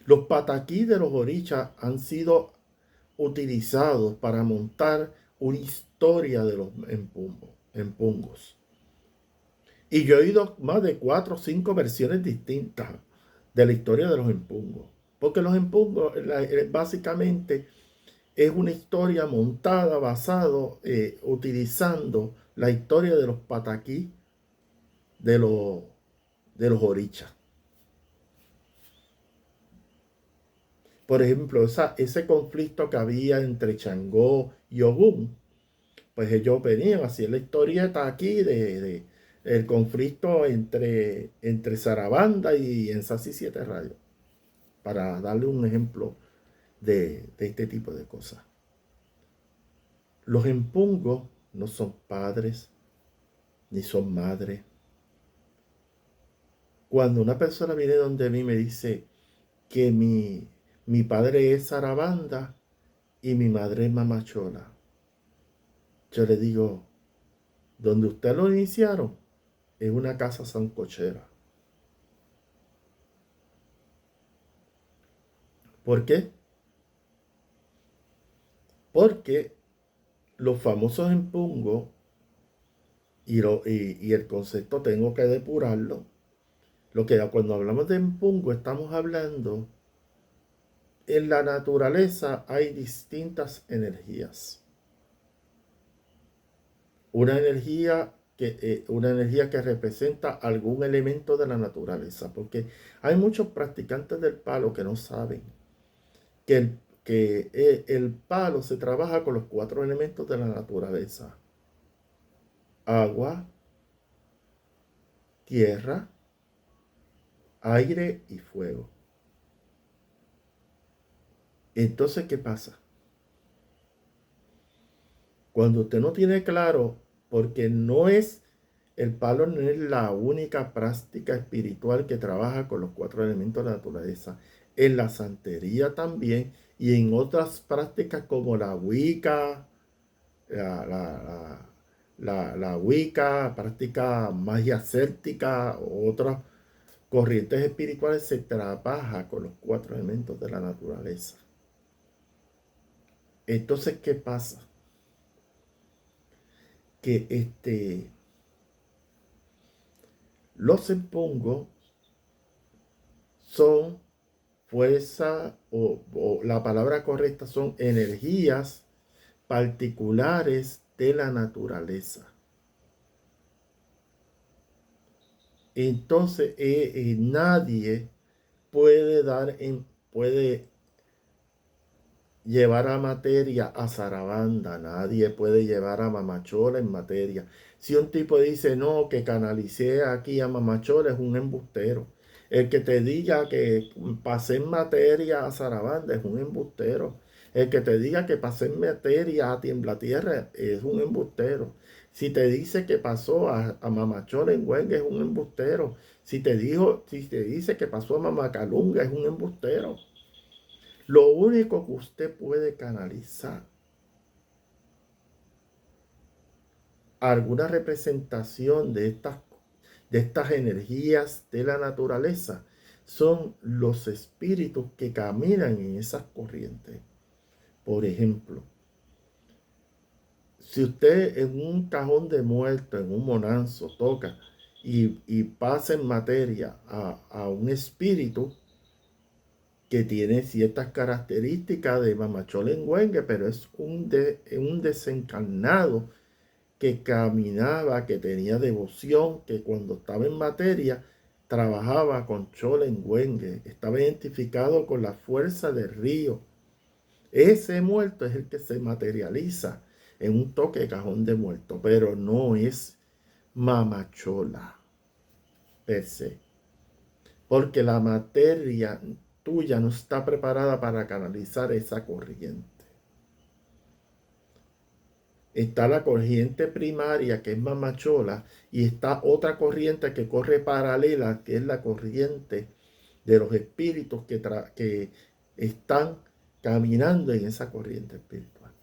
Los pataquí de los orichas han sido utilizados para montar una historia de los empungos. Y yo he oído más de 4 o 5 versiones distintas de la historia de los empungos. Porque los empungos básicamente es una historia montada, utilizando la historia de los pataquí de los orichas. Por ejemplo, ese conflicto que había entre Changó y Ogún, pues ellos venían hacia la historieta aquí de el conflicto entre Sarabanda y Ensasi 7 Radio, para darle un ejemplo de este tipo de cosas. Los empungos no son padres, ni son madres. Cuando una persona viene donde mí y me dice que mi padre es Sarabanda y mi madre es Mamachola, yo le digo, donde usted lo iniciaron es una casa sancochera. ¿Por qué? Porque los famosos empungos y el concepto tengo que depurarlo. Lo que cuando hablamos de empungo estamos hablando, en la naturaleza hay distintas energías. Una energía que representa algún elemento de la naturaleza, porque hay muchos practicantes del palo que no saben que el palo se trabaja con los 4 elementos de la naturaleza: agua, tierra, aire y fuego. Entonces, ¿qué pasa? Cuando usted no tiene claro, porque el palo no es la única práctica espiritual que trabaja con los 4 elementos de la naturaleza. En la santería también y en otras prácticas como la Wicca, la Wicca, práctica magia céltica, o otras corrientes espirituales, se trabaja con los 4 elementos de la naturaleza. Entonces, ¿qué pasa? Que los empongos son fuerza, o la palabra correcta son energías particulares de la naturaleza. Entonces, nadie puede llevar a materia a Sarabanda, nadie puede llevar a Mamachola en materia. Si un tipo dice, no, que canalicé aquí a Mamachola, es un embustero. El que te diga que pasé en materia a Sarabanda es un embustero. El que te diga que pasé en materia a Tiemblatierra es un embustero. Si te dice que pasó a Mamachola en Huengue es un embustero. Si te dice que pasó a Mamacalunga es un embustero. Lo único que usted puede canalizar, alguna representación de estas energías de la naturaleza, son los espíritus que caminan en esas corrientes. Por ejemplo, si usted en un cajón de muerto, en un monanzo, toca y pasa en materia a un espíritu que tiene ciertas características de Mamacholenguengue, pero es un desencarnado que caminaba, que tenía devoción, que cuando estaba en materia trabajaba con Cholenguengue, estaba identificado con la fuerza del río. Ese muerto es el que se materializa en un toque de cajón de muerto, pero no es Mamachola per se, porque la materia tuya no está preparada para canalizar esa corriente. Está la corriente primaria, que es Mamachola, y está otra corriente que corre paralela, que es la corriente de los espíritus que están caminando en esa corriente espiritual.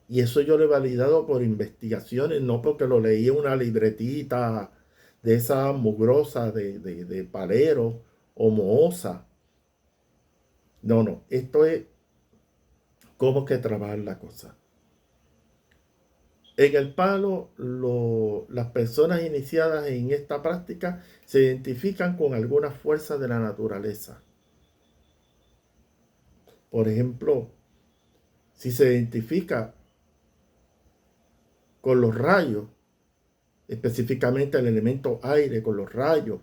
Y eso yo lo he validado por investigaciones, no porque lo leí en una libretita de esa mugrosa de palero o mohosa. No, esto es cómo que trabajar la cosa. En el palo, las personas iniciadas en esta práctica se identifican con algunas fuerzas de la naturaleza. Por ejemplo, si se identifica con los rayos, específicamente el elemento aire, con los rayos,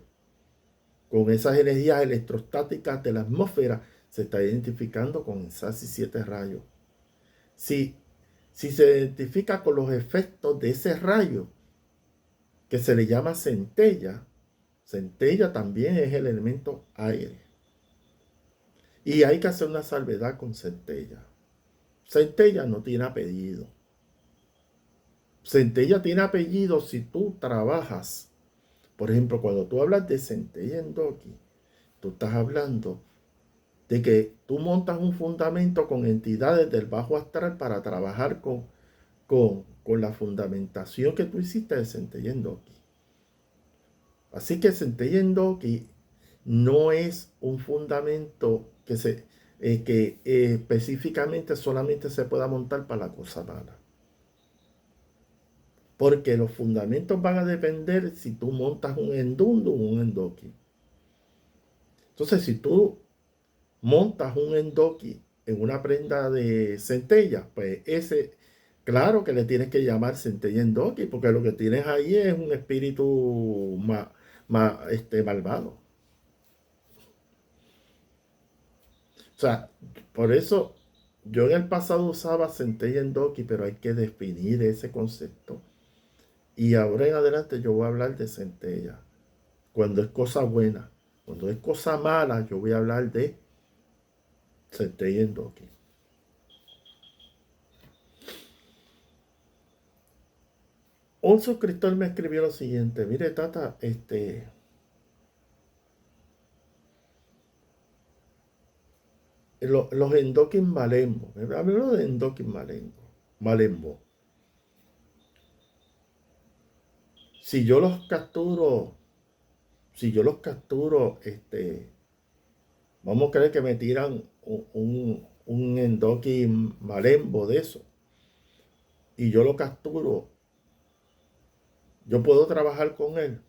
con esas energías electrostáticas de la atmósfera, se está identificando con esas 7 rayos. Si se identifica con los efectos de ese rayo, que se le llama centella, centella también es el elemento aire. Y hay que hacer una salvedad con centella. Centella no tiene apellido. Centella tiene apellido si tú trabajas. Por ejemplo, cuando tú hablas de Centella Endoki, tú estás hablando de que tú montas un fundamento con entidades del bajo astral para trabajar con la fundamentación que tú hiciste de Centella Endoki. Así que Centella Endoki no es un fundamento que específicamente solamente se pueda montar para la cosa mala. Porque los fundamentos van a depender si tú montas un endundu o un endoki. Entonces, si tú montas un endoki en una prenda de centella, pues ese, claro que le tienes que llamar centella endoki, porque lo que tienes ahí es un espíritu malvado. O sea, por eso yo en el pasado usaba centella endoki, pero hay que definir ese concepto. Y ahora en adelante yo voy a hablar de centella. Cuando es cosa buena, cuando es cosa mala, yo voy a hablar de centella endoki. Un suscriptor me escribió lo siguiente: mire, Tata, los endokin malembo, habló de endokin malembo. Si yo los capturo, si yo los capturo, vamos a creer que me tiran un endokin malembo de eso, y yo lo capturo, yo puedo trabajar con él.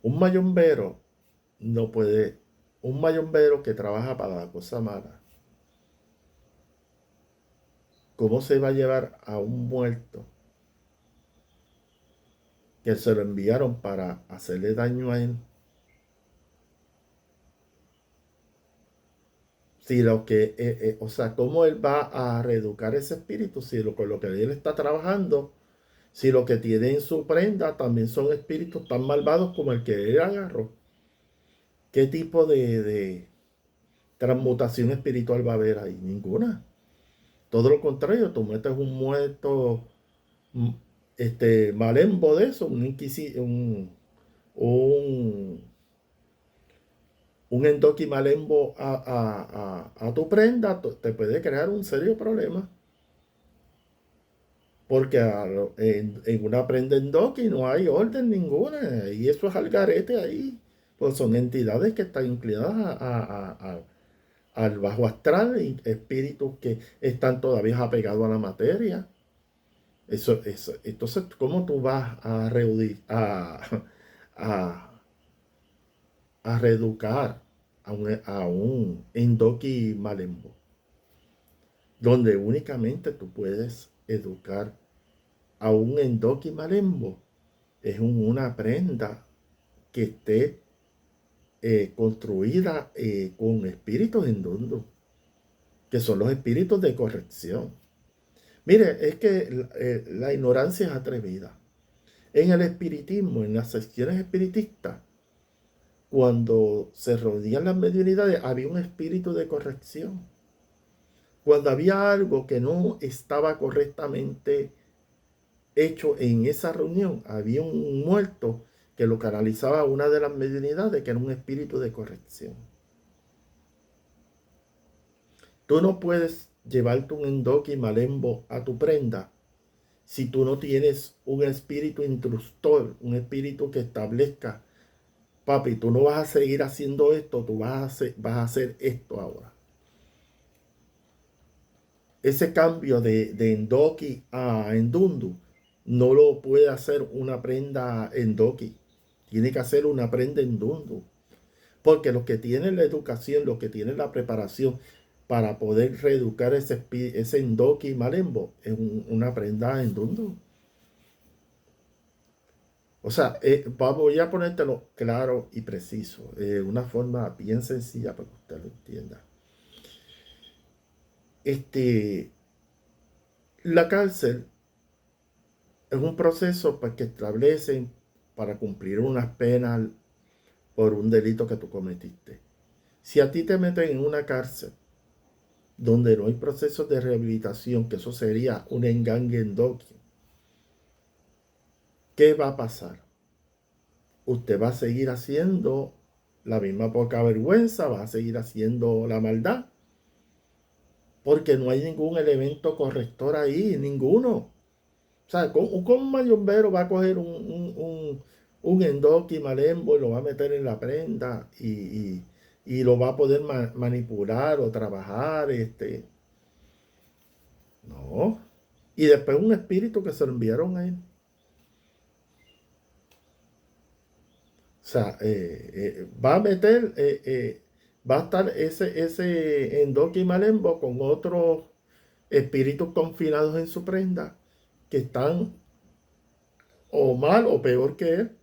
Un mayombero no puede, un mayombero que trabaja para la cosa mala, ¿cómo se va a llevar a un muerto que se lo enviaron para hacerle daño a él? Si lo que, o sea, ¿cómo él va a reeducar ese espíritu si con lo que él está trabajando, si lo que tiene en su prenda también son espíritus tan malvados como el que él agarró? ¿Qué tipo de transmutación espiritual va a haber ahí? Ninguna. Todo lo contrario, tú metes un muerto, mm, malembo de eso, un, un endoki malembo a tu prenda, te puede crear un serio problema. Porque en una prenda endoki no hay orden ninguna, y eso es al garete ahí. Pues son entidades que están inclinadas al bajo astral, y espíritus que están todavía apegados a la materia. Entonces, ¿cómo tú vas a, a reeducar a un endoki malembo? Donde únicamente tú puedes educar a un endoki malembo es una prenda que esté construida con espíritus endundos, que son los espíritus de corrección. Mire, es que la ignorancia es atrevida. En el espiritismo, en las secciones espiritistas, cuando se rodean las mediunidades, había un espíritu de corrección. Cuando había algo que no estaba correctamente hecho en esa reunión, había un muerto que lo canalizaba una de las mediunidades, que era un espíritu de corrección. Tú no puedes llevarte un endoki malembo a tu prenda si tú no tienes un espíritu intrustor, un espíritu que establezca: papi, tú no vas a seguir haciendo esto, tú vas a hacer esto ahora. Ese cambio de endoki a endundu no lo puede hacer una prenda endoki. Tiene que hacer una prenda endundu. Porque los que tienen la educación, los que tienen la preparación para poder reeducar ese endoki malembo, es una prenda endundu. O sea, voy a ponértelo claro y preciso, una forma bien sencilla para que usted lo entienda. La cárcel es un proceso que establecen para cumplir unas penas por un delito que tú cometiste. Si a ti te meten en una cárcel donde no hay procesos de rehabilitación, que eso sería un engangue endoqui, ¿qué va a pasar? Usted va a seguir haciendo la misma poca vergüenza, va a seguir haciendo la maldad, porque no hay ningún elemento corrector ahí, ninguno. O sea, ¿cómo un mayombero va a coger un endoqui malembo y lo va a meter en la prenda y lo va a poder manipular o trabajar? No. Y después un espíritu que se lo enviaron a él. O sea, va a meter, va a estar ese endoqui malembo con otros espíritus confinados en su prenda que están o mal o peor que él.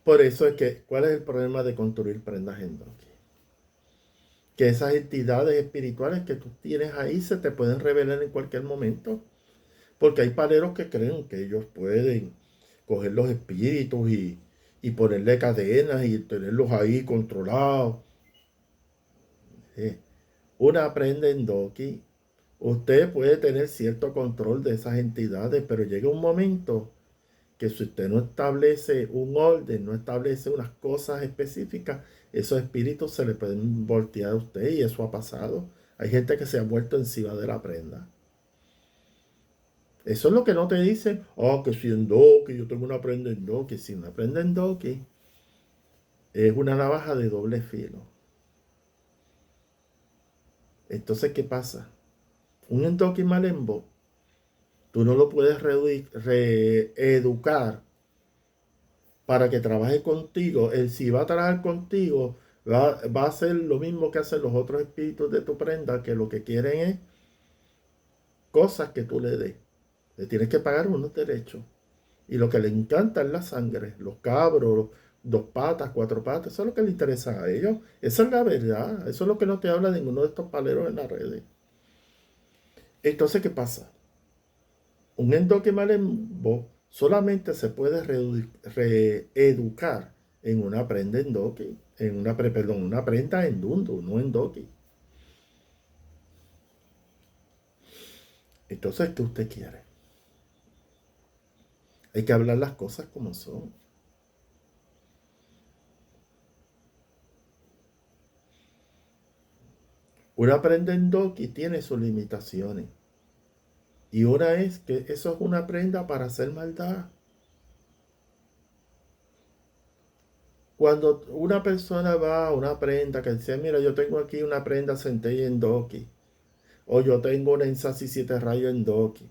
Por eso es que, ¿cuál es el problema de construir prendas endoqui? Que esas entidades espirituales que tú tienes ahí se te pueden revelar en cualquier momento. Porque hay paleros que creen que ellos pueden coger los espíritus y ponerle cadenas y tenerlos ahí controlados. Eh, Una prenda endoqui, usted puede tener cierto control de esas entidades, pero llega un momento que si usted no establece un orden, no establece unas cosas específicas, esos espíritus se le pueden voltear a usted y eso ha pasado. Hay gente que se ha muerto encima de la prenda. Eso es lo que no te dicen. Oh, que si en Doki, yo tengo una prenda en Doki. Si una prenda en Doki es una navaja de doble filo. Entonces, ¿qué pasa? Un Endoki Malembo, tú no lo puedes reeducar para que trabaje contigo. Él, si va a trabajar contigo, va a hacer lo mismo que hacen los otros espíritus de tu prenda, que lo que quieren es cosas que tú le des. Le tienes que pagar unos derechos. Y lo que le encanta es la sangre, los cabros, dos patas, cuatro patas, eso es lo que le interesa a ellos. Esa es la verdad, eso es lo que no te habla ninguno de estos paleros en las redes. Entonces, ¿qué pasa? Un endoque malembo solamente se puede reeducar en una prenda endoque, perdón, una prenda endundu, no endoque. Entonces, ¿qué usted quiere? Hay que hablar las cosas como son. Una prenda endoque tiene sus limitaciones. Y una es que eso es una prenda para hacer maldad. Cuando una persona va a una prenda que dice, mira, yo tengo aquí una prenda Centella en Doki, o yo tengo una Ensasi 7 rayos en Doki,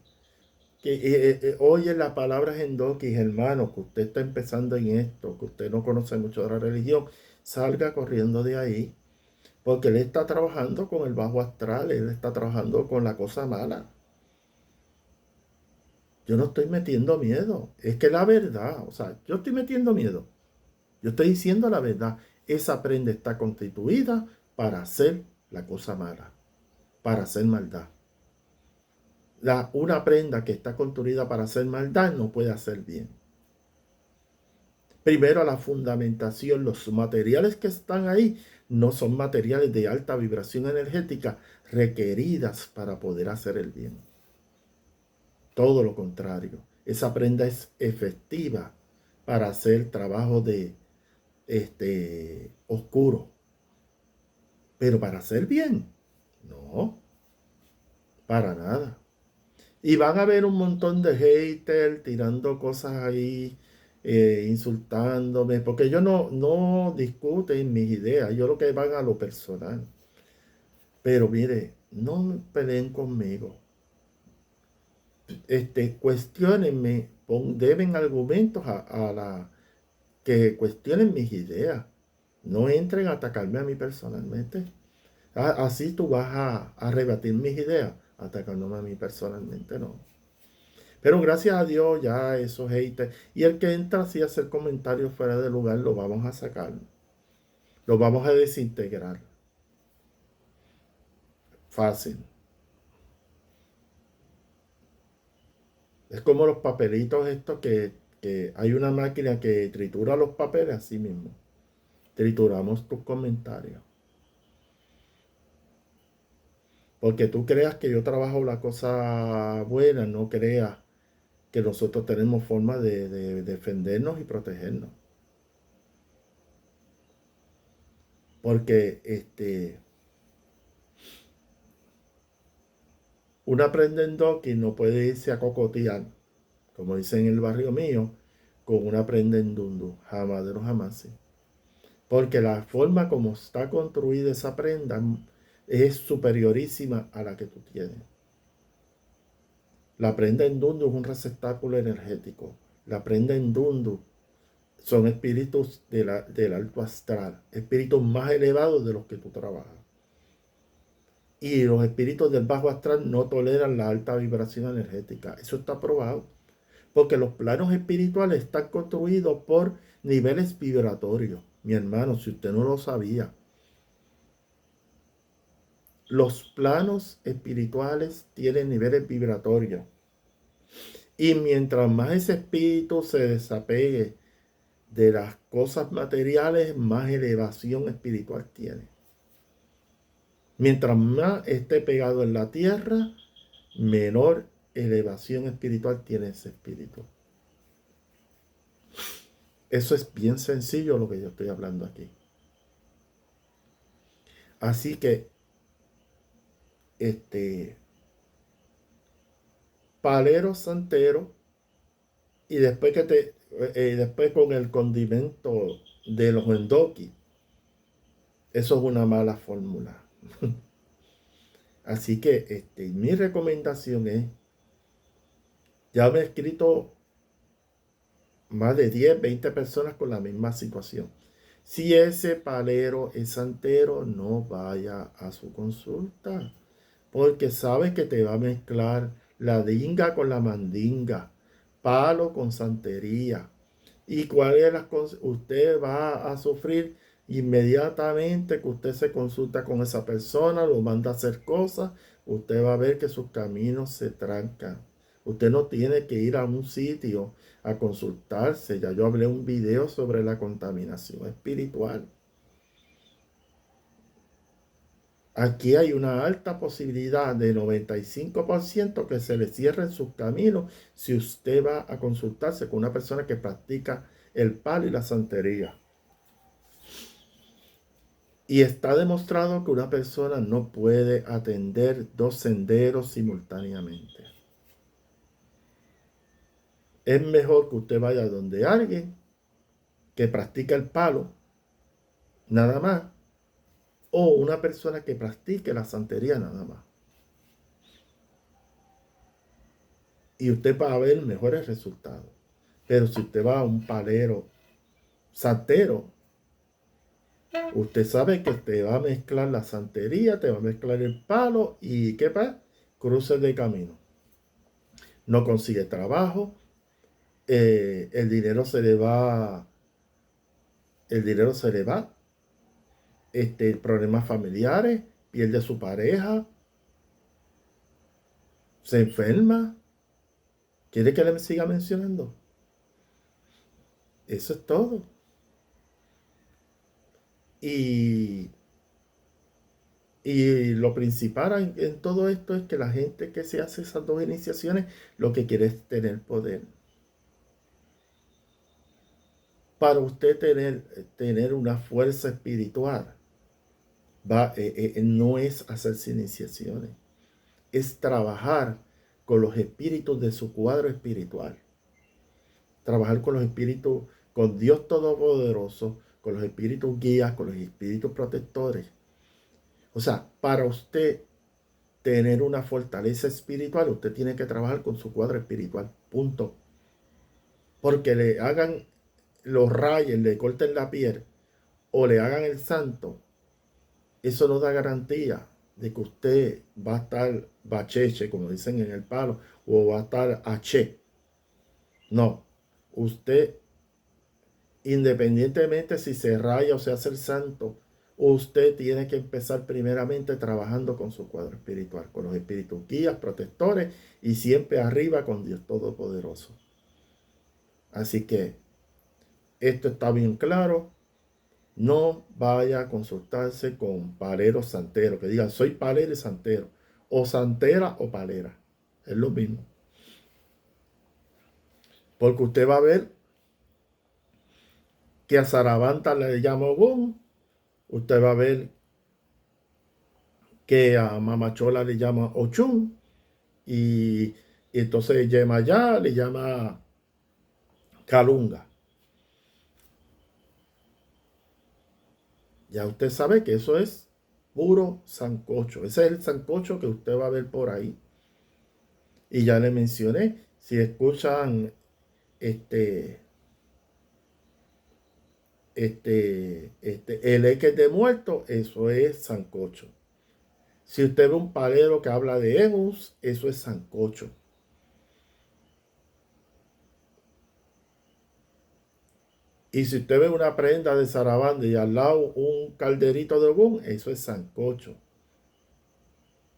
que oye las palabras en Doki, hermano, que usted está empezando en esto, que usted no conoce mucho de la religión, salga corriendo de ahí, porque él está trabajando con el bajo astral, él está trabajando con la cosa mala. Yo no estoy metiendo miedo, es que la verdad, o sea, yo estoy metiendo miedo. Yo estoy diciendo la verdad. Esa prenda está constituida para hacer la cosa mala, para hacer maldad. Una prenda que está construida para hacer maldad no puede hacer bien. Primero, la fundamentación, los materiales que están ahí no son materiales de alta vibración energética requeridas para poder hacer el bien. Todo lo contrario. Esa prenda es efectiva para hacer trabajo de oscuro. Pero para hacer bien, no, para nada. Y van a haber un montón de haters tirando cosas ahí, insultándome, porque ellos no discuten mis ideas, yo lo que van a lo personal. Pero mire, no peleen conmigo. Cuestionenme, deben argumentos a la que cuestionen mis ideas. No entren a atacarme a mí personalmente. Así tú vas a rebatir mis ideas, atacándome a mí personalmente, no. Pero gracias a Dios ya esos haters, y el que entra así a hacer comentarios fuera de lugar, lo vamos a sacar, lo vamos a desintegrar. Fácil. Es como los papelitos estos que hay una máquina que tritura los papeles así mismo. trituramos tus comentarios. Porque tú creas que yo trabajo la cosa buena, no creas que nosotros tenemos forma de defendernos y protegernos. Porque una prendendoki no puede irse a cocotear, como dicen en el barrio mío, con una prendendundu, jamás de los jamás. Porque la forma como está construida esa prenda es superiorísima a la que tú tienes. La prenda en dundu es un receptáculo energético. La prenda en dundu son espíritus del alto astral, espíritus más elevados de los que tú trabajas. Y los espíritus del bajo astral no toleran la alta vibración energética. Eso está probado. Porque los planos espirituales están construidos por niveles vibratorios. Mi hermano, si usted no lo sabía, los planos espirituales tienen niveles vibratorios. Y mientras más ese espíritu se desapegue de las cosas materiales, más elevación espiritual tiene. Mientras más esté pegado en la tierra, menor elevación espiritual tiene ese espíritu. Eso es bien sencillo lo que yo estoy hablando aquí. Así que, palero santero, y después después con el condimento de los endoki, eso es una mala fórmula. Así que mi recomendación es, ya me he escrito más de 10, 20 personas con la misma situación. Si ese palero es santero, no vaya a su consulta, porque sabe que te va a mezclar la dinga con la mandinga, palo con santería. ¿Y cuáles son las cosas? Usted va a sufrir inmediatamente que usted se consulta con esa persona, lo manda a hacer cosas, usted va a ver que sus caminos se trancan. Usted no tiene que ir a un sitio a consultarse. Ya yo hablé un video sobre la contaminación espiritual. Aquí hay una alta posibilidad de 95% que se le cierren sus caminos si usted va a consultarse con una persona que practica el palo y la santería. Y está demostrado que una persona no puede atender dos senderos simultáneamente. Es mejor que usted vaya donde alguien que practica el palo, nada más, o una persona que practique la santería, nada más. Y usted va a ver mejores resultados. Pero si usted va a un palero santero, usted sabe que te va a mezclar la santería, te va a mezclar el palo y ¿qué pasa? Cruces de camino. No consigue trabajo, el dinero se le va, problemas familiares, pierde su pareja, se enferma. ¿Quiere que le siga mencionando? Eso es todo. Y lo principal en todo esto es que la gente que se hace esas dos iniciaciones lo que quiere es tener poder. Para usted tener una fuerza espiritual, no es hacerse iniciaciones, es trabajar con los espíritus de su cuadro espiritual. Trabajar con los espíritus, con Dios Todopoderoso, con los espíritus guías, con los espíritus protectores. O sea, para usted tener una fortaleza espiritual, usted tiene que trabajar con su cuadro espiritual. Punto. Porque le hagan los rayos, le corten la piel o le hagan el santo, eso no da garantía de que usted va a estar bacheche, como dicen en el palo, o va a estar haché. No. Usted, independientemente si se raya o se hace el santo, usted tiene que empezar primeramente trabajando con su cuadro espiritual, con los espíritus guías, protectores y siempre arriba con Dios Todopoderoso. Así que esto está bien claro. No vaya a consultarse con paleros santeros, que digan soy palero y santero, o santera o palera. Es lo mismo. Porque usted va a ver que a Sarabanta le llama Ogún, usted va a ver que a Mamachola le llama Ochun, y entonces Yemayá le llama Calunga. Ya usted sabe que eso es puro sancocho. Ese es el sancocho que usted va a ver por ahí. Y ya le mencioné, si escuchan el eque de muerto, eso es sancocho. Si usted ve un palero que habla de emus, eso es sancocho. Y si usted ve una prenda de zarabanda y al lado un calderito de ogún, eso es sancocho.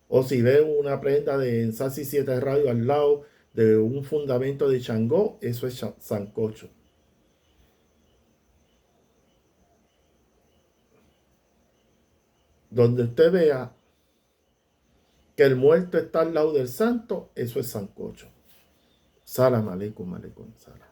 O si ve una prenda de Ensasi 7 Radio al lado de un fundamento de Changó, eso es sancocho. Donde usted vea que el muerto está al lado del santo, eso es sancocho. Salam aleikum, aleikum salam.